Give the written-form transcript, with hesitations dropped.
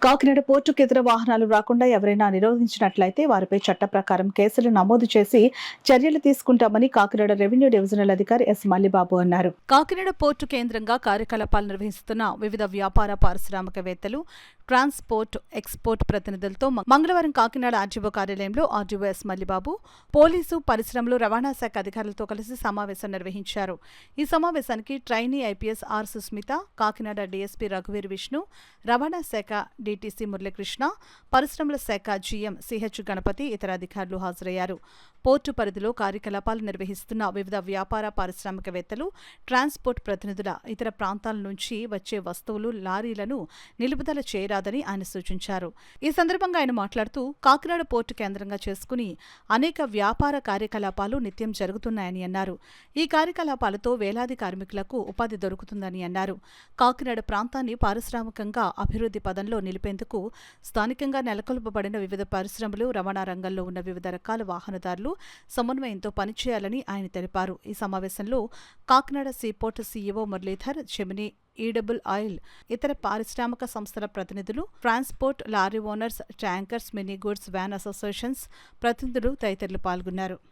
కాకినాడ పోర్టుకు ఇతర వాహనాలు రాకుండా ఎవరైనా నిరోధించినట్లయితే వారిపై చట్ట ప్రకారం కేసులు నమోదు చేసి చర్యలు తీసుకుంటామని కాకినాడ రెవెన్యూ డివిజనల్ అధికారి ఎస్ మల్లిబాబు అన్నారు. కాకినాడ పోర్టు కేంద్రంగా కార్యకలాపాలు నిర్వహిస్తున్న వివిధ వ్యాపార పారిశ్రామికవేత్తలు, ట్రాన్స్పోర్ట్, ఎక్స్పోర్ట్ ప్రతినిధులతో మంగళవారం కాకినాడ ఆర్డీఓ కార్యాలయంలో ఆర్డీఓ ఎస్ మల్లిబాబు, పోలీసు, పరిశ్రమలు, రవాణా శాఖ అధికారులతో కలిసి సమావేశం నిర్వహించారు. ఈ సమావేశానికి trainee IPS R Susmitha, Kakinada DSP రఘువీర్ విష్ణు, రవాణా శాఖ డీటీసీ మురళీకృష్ణ, పరిశ్రమల శాఖ జీఎం సిహెచ్ గణపతి ఇతర అధికారులు హాజరయ్యారు. పోర్టు పరిధిలో కార్యకలాపాలు నిర్వహిస్తున్న వివిధ వ్యాపార పారిశ్రామికవేత్తలు, ట్రాన్స్పోర్ట్ ప్రతినిధుల ఇతర ప్రాంతాల నుంచి వచ్చే వస్తువులు, లారీలను నిలుపుదల చేయరాదని ఆయన సూచించారు. ఈ సందర్భంగా ఆయన మాట్లాడుతూ కాకినాడ పోర్టు కేంద్రంగా చేసుకుని అనేక వ్యాపార కార్యకలాపాలు నిత్యం జరుగుతున్నాయని అన్నారు. ఈ కార్యకలాపాలతో వేలాది కార్మికులకు ఉపాధి దొరుకుతుందని అన్నారు. కాకినాడ ప్రాంతాన్ని పారిశ్రామికంగా అభివృద్ధి పదంలో నిలిపేందుకు స్థానికంగా నెలకొల్పబడిన వివిధ పరిశ్రమలు, రవాణా రంగంలో ఉన్న వివిధ రకాల వాహనదారులు సమన్వయంతో పనిచేయాలని ఆయన తెలిపారు. ఈ సమావేశంలో Kakinada seaport CEO Muralidhar, Gemini, edible oil, ఇతర పారిశ్రామిక సంస్థల ప్రతినిధులు, transport, lorry owners, tankers, mini goods van associations ప్రతినిధులు తదితరులు పాల్గొన్నారు.